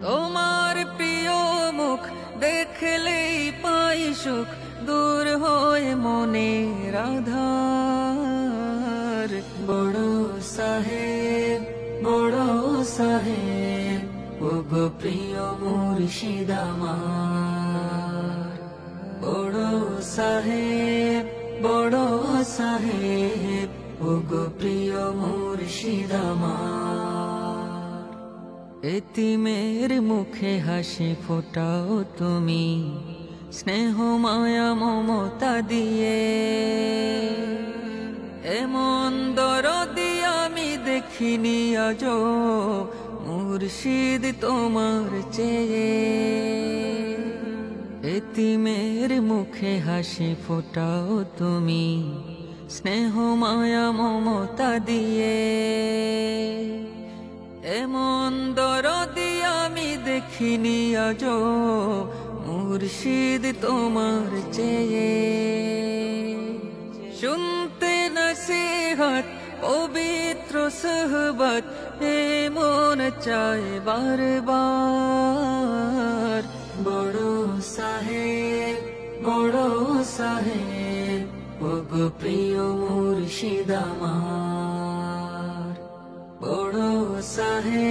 তোমার প্রিয় মুখ দেখলেই পাই সুখ, দূর হয় মনের আধার। বড় সাহেব, বড় সাহেব, ওগো প্রিয় মুর্শিদ আমার। বড় সাহেব, বড় সাহেব, ওগো প্রিয় মুর্শিদ আমার। এতিমের মুখে হাসি ফোটাও তুমি, স্নেহ মায়া মমতা দিয়ে। এমন দরদি আমি দেখিনি আজো, মুর্শিদ তোমার চেয়ে। এতিমের মুখে হাসি ফোটাও তুমি, স্নেহ মায়া মমতা দিয়ে। এমন দরদি আমি দেখিনি আজো, মুর্শিদ তোমার চেয়ে। শুনতে নসিহত পবিত্র সোহবত, এ মন চায় বারবার। বড় সাহেব, বড় সাহেব, ওগো প্রিয় মুর্শিদ আমার। বড় সাহেব,